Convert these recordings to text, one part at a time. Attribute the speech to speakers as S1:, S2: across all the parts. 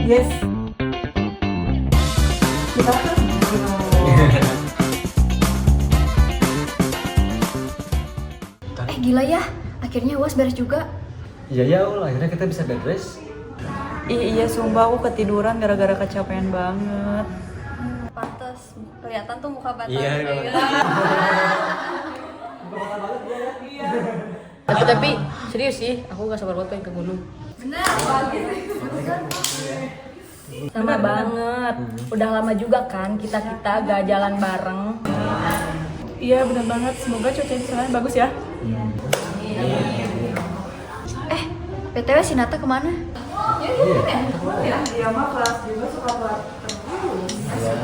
S1: Yes. Kita
S2: Gila ya, akhirnya UAS beres juga.
S3: Iya ya, akhirnya kita bisa beres.
S1: Iya, sumpah aku ketiduran gara-gara kecapean banget.
S2: Pantes, kelihatan tuh muka batal.
S3: Iya.
S4: Tapi serius sih, aku gak sabar banget pengen ke gunung.
S2: Bener.
S4: Sama banget. Udah lama juga kan kita gak jalan bareng.
S1: Iya, bener banget. Semoga cuaca di sana bagus ya.
S2: PTW si Nata kemana?
S1: Dia mah kelas juga suka buat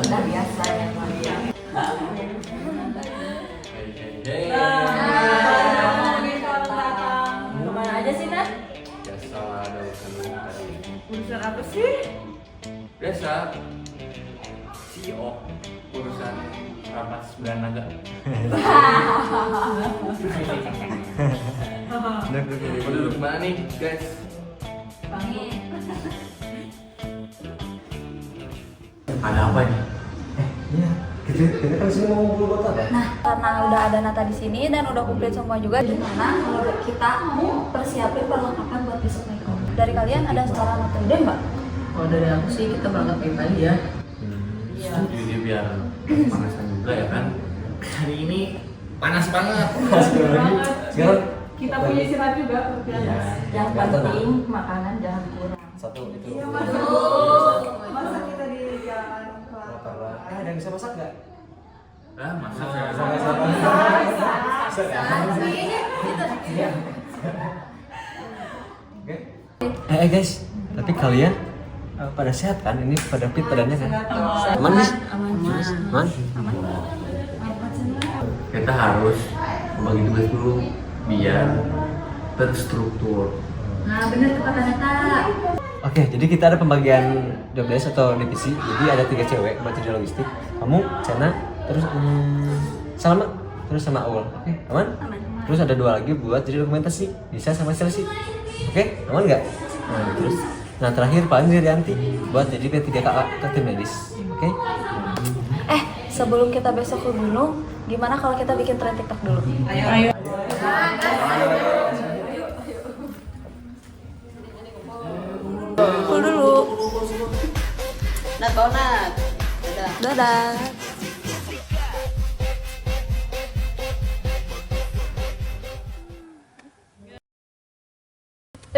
S2: Udah biasa ya.
S4: Kemana aja sih, Nat?
S5: Biasa ada urusan tadi.
S1: urusan apa sih?
S5: Biasa CEO urusan rapat 9 naga. Mau duduk mana nih guys? Ada apa nih?
S3: Iya, kita kan sini mau ngobrol buat apa?
S2: Nah, karena udah ada Nata di sini dan udah komplit semua juga, gimana kalau kita mau persiapin perlengkapan buat besok Meko? Dari kalian ada saran atau ide mbak?
S4: Kalau dari aku sih kita berangkat pagi ya.
S5: Setuju dia biar panasan juga ya kan? Hari ini panas banget.
S3: Sekarang
S1: Kita punya istirahat juga.
S3: iya.
S4: Yang penting makanan jangan kurang.
S3: Satu itu.
S1: Masa kita di jalan ke
S3: Ada yang bisa masak nggak?
S5: Ah, masak ya.
S3: Oke. Guys, tapi kalian pada sehat kan? Ini pada fit badannya kan? Aman guys? Aman.
S5: Kita harus membagi tugas dulu biar terstruktur.
S2: Nah bener tuh kata Nata.
S3: Oke, jadi kita ada pembagian job desk atau divisi. Jadi ada 3 cewek buat kerja logistik. Kamu, Cena, terus Salma, terus sama Aul. Oke, aman? Terus ada 2 lagi buat jadi dokumentasi. Bisa sama Chelsea. Oke, aman nggak? Nah, terus. Nah terakhir paling Rianti buat jadi P3KA ke tim medis. Oke?
S2: Sebelum kita besok ke gunung, gimana kalau kita bikin tren TikTok dulu?
S1: Ayo.
S2: Full dulu.
S4: Nat, bawa Nat.
S2: Dadah.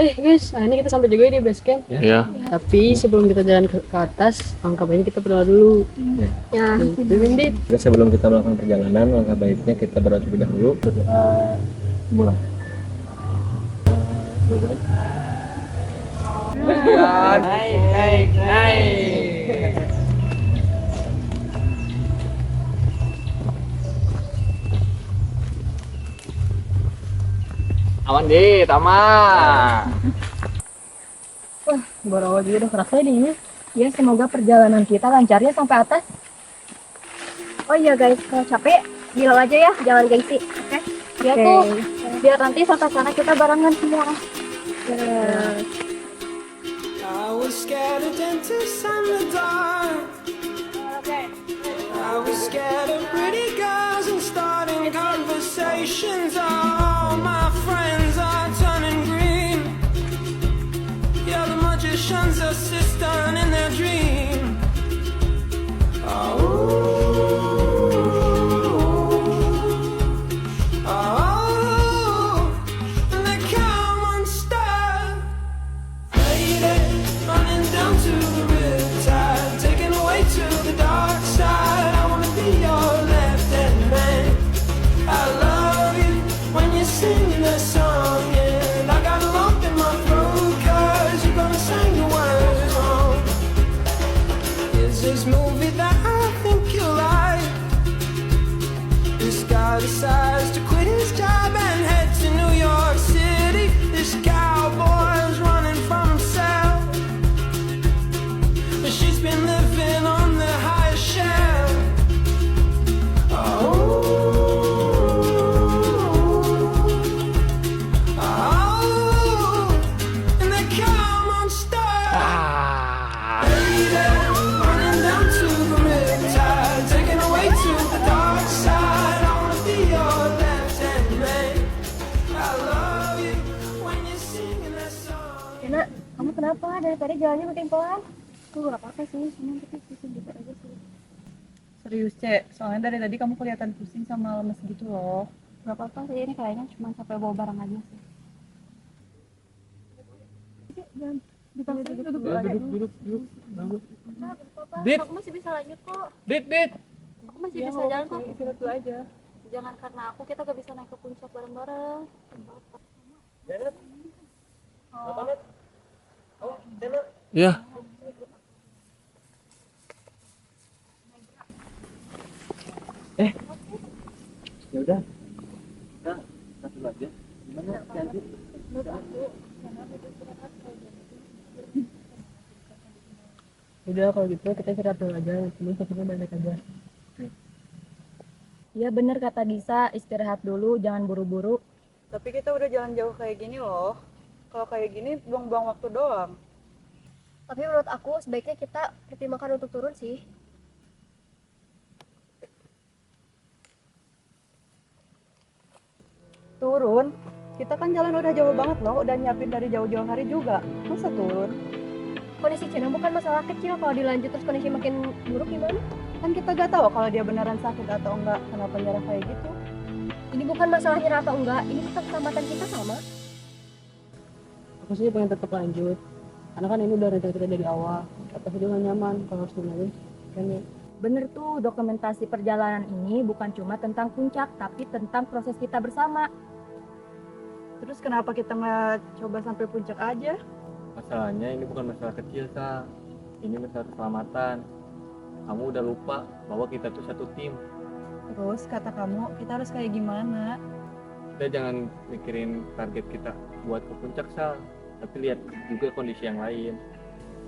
S4: Guys, nah ini kita sampai juga di base camp.
S5: Iya.
S4: Tapi sebelum kita jalan ke atas, langkah baiknya kita berdoa dulu. Ya, Bindit.
S3: Sebelum kita melakukan perjalanan, langkah baiknya kita berdoa terlebih dahulu. Mulai.
S5: Aman di, Tama.
S4: Baru awal juga udah kerasa dinginnya. Ya, semoga perjalanan kita lancar ya sampai atas.
S2: Oh iya guys, kalau capek bilang aja ya, jangan gengsi. Oke? Dia tuh biar nanti sampai sana kita barengan semua.
S6: I was scared of dentists and the dark. I was scared of pretty girls and starting conversations. All my friends are turning green. Yeah, the magician's assistant in their dream. And they come unstuck. Lady, running down to the riptide, taken away to the dark side. I wanna be your left-hand man. I love you when you sing the song, and I got a lump in my throat 'cause you're gonna sing the words wrong. Is this movie that I think you like? This guy decides to quit his job and head to New York City. This cowboy's running from himself. She's been living on the highest shelf. And they come unstuck.
S2: kenapa? Daripada jalannya makin pelan. Tuh gak apa-apa sih, cuma tapi pusing gitu aja sih.
S1: Serius, Cek. Soalnya dari tadi kamu kelihatan pusing sama lemes gitu loh.
S2: Gak apa-apa sih, ini kayaknya cuma capek bawa barang aja sih.
S5: Duduk.
S2: Nah, apa-apa,
S5: Dit.
S2: aku masih bisa lanjut kok.
S5: Dit.
S2: Aku masih bisa jalan kok.
S1: Istirahat dulu aja.
S2: Jangan karena aku, kita gak bisa naik ke puncak bareng-bareng.
S5: Ya.
S3: Ya udah. Kita satu aja. Gimana Candy?
S4: Udah kalau gitu kita istirahat dulu aja, ini sakitnya balik aja.
S2: Iya bener kata Disa, istirahat dulu, jangan buru-buru.
S1: Tapi kita udah jalan jauh kayak gini loh. Kalau kayak gini buang-buang waktu doang.
S2: Tapi menurut aku sebaiknya kita pertimbangkan untuk turun sih.
S1: Turun? Kita kan jalan udah jauh banget loh. Udah nyiapin dari jauh-jauh hari juga. Masa turun?
S2: Kondisi Cina bukan masalah kecil, kalau dilanjut terus kondisi makin buruk gimana?
S1: Kan kita gak tahu kalau dia beneran sakit atau enggak. Kenapa nyerah kayak gitu?
S2: Ini bukan masalah nyerah atau enggak, ini tetap keselamatan kita sama.
S4: Aku sih pengen tetap lanjut, karena kan ini udah rencana kita dari awal. Tapi dia nggak nyaman kalau harus dilanjut kan ya.
S2: Bener tuh, dokumentasi perjalanan ini bukan cuma tentang puncak, tapi tentang proses kita bersama.
S1: Terus kenapa kita nggak coba sampai puncak aja?
S5: Masalahnya ini bukan masalah kecil, Sa. Ini masalah keselamatan. Kamu udah lupa bahwa kita tuh satu tim.
S1: Terus kata kamu kita harus kayak gimana?
S5: Kita jangan mikirin target kita buat ke puncak, Sa. Tapi lihat juga kondisi yang lain.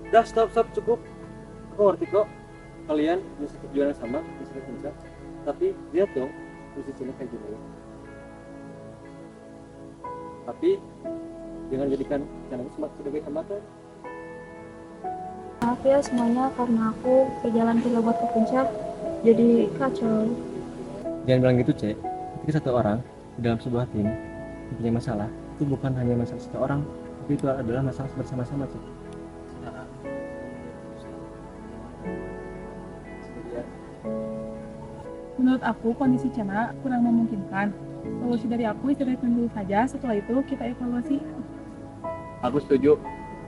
S3: Udah stop cukup. Aku ngerti kok. Kalian bisa tujuan yang sama, bisa ke puncak. Tapi lihat dong posisinya kayak gini. Tapi jangan jadikan channel ini sebagai hambatan.
S2: Maaf ya semuanya, karena aku perjalanan kita buat ke puncak jadi kacau.
S3: Jangan bilang gitu, Cek. Ketika satu orang di dalam sebuah tim punya masalah, itu bukan hanya masalah satu orang, tapi itu adalah masalah bersama-sama, Cek.
S7: Menurut aku, kondisi Cena kurang memungkinkan. Solusi dari aku istirahat dulu saja, setelah itu kita evaluasi.
S5: Aku setuju.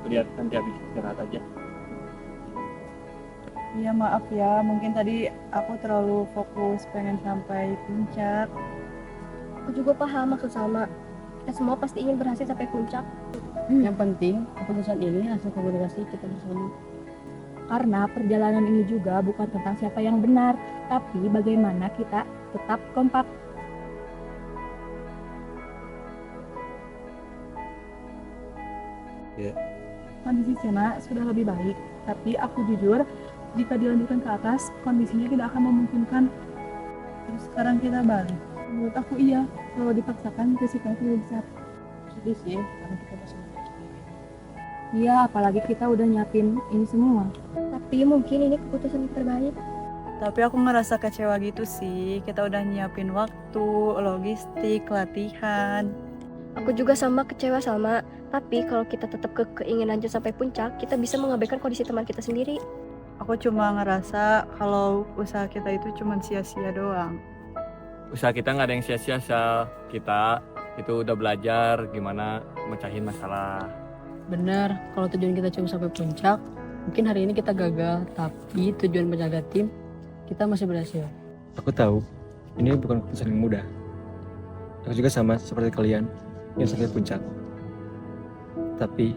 S5: Lihat nanti habis istirahat aja.
S1: Iya maaf ya, mungkin tadi aku terlalu fokus pengen sampai puncak.
S2: Aku juga paham maksud sama. Kita semua pasti ingin berhasil sampai puncak.
S4: Yang penting keputusan ini hasil komunikasi kita bersama.
S2: Karena perjalanan ini juga bukan tentang siapa yang benar, tapi bagaimana kita tetap kompak.
S7: Kondisi Cena sudah lebih baik, tapi aku jujur, jika dilanjutkan ke atas, kondisinya tidak akan memungkinkan. Terus sekarang kita balik. Menurut aku iya, kalau dipaksakan risikonya lebih besar.
S4: Sedih sih, karena kita masih
S2: Iya, apalagi kita udah nyiapin ini semua. Tapi mungkin ini keputusan yang terbaik.
S1: Tapi aku ngerasa kecewa gitu sih. Kita udah nyiapin waktu, logistik, latihan.
S2: Aku juga sama kecewa sama. Tapi kalau kita tetap keingin lanjut sampai puncak, kita bisa mengabaikan kondisi teman kita sendiri.
S1: Aku cuma ngerasa kalau usaha kita itu cuma sia-sia doang.
S5: Usaha kita nggak ada yang sia-sia, Sa. Kita itu udah belajar gimana mecahin masalah.
S4: benar. Kalau tujuan kita cuma sampai puncak, mungkin hari ini kita gagal, tapi tujuan menjaga tim kita masih berhasil.
S3: Aku tahu ini bukan keputusan yang mudah. Aku juga sama seperti kalian yang sampai puncak. Tapi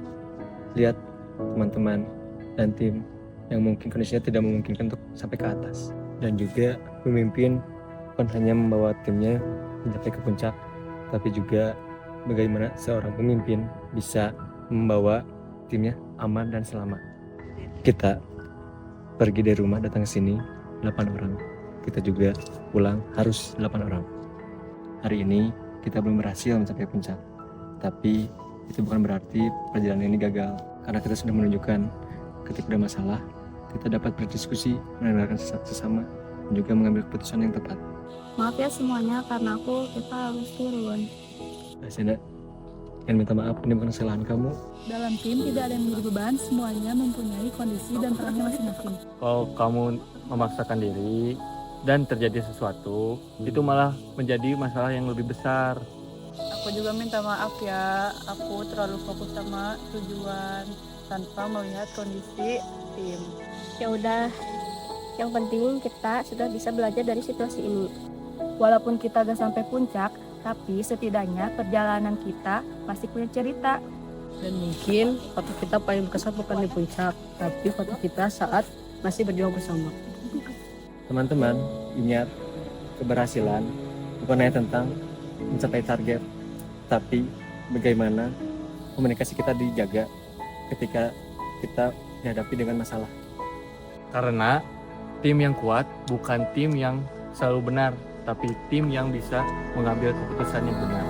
S3: lihat teman-teman dan tim yang mungkin kondisinya tidak memungkinkan untuk sampai ke atas. Dan juga pemimpin bukan hanya membawa timnya mencapai ke puncak, tapi juga bagaimana seorang pemimpin bisa membawa timnya aman dan selamat. Kita pergi dari rumah datang ke sini 8 orang. Kita juga pulang harus 8 orang. Hari ini kita belum berhasil mencapai puncak. Tapi itu bukan berarti perjalanan ini gagal. Karena kita sudah menunjukkan ketika ada masalah, kita dapat berdiskusi, mendengarkan sesama, dan juga mengambil keputusan yang tepat.
S2: Maaf ya semuanya, karena kita harus turun.
S3: Nah, Sena,
S5: dan minta maaf ini bukan kesalahan kamu.
S7: Dalam tim tidak ada yang menjadi beban, semuanya mempunyai kondisi dan perannya masing-masing.
S5: Kalau kamu memaksakan diri dan terjadi sesuatu, itu malah menjadi masalah yang lebih besar.
S1: Aku juga minta maaf ya, aku terlalu fokus sama tujuan tanpa melihat kondisi tim.
S8: Ya udah, yang penting kita sudah bisa belajar dari situasi ini. Walaupun kita gak sampai puncak, tapi setidaknya perjalanan kita masih punya cerita.
S4: Dan mungkin foto kita paling berkesan bukan di puncak, tapi foto kita saat masih berjuang bersama.
S5: Teman-teman, ingat, keberhasilan bukan hanya tentang mencapai target, tapi bagaimana komunikasi kita dijaga ketika kita dihadapi dengan masalah. Karena tim yang kuat bukan tim yang selalu benar, tapi tim yang bisa mengambil keputusan yang benar.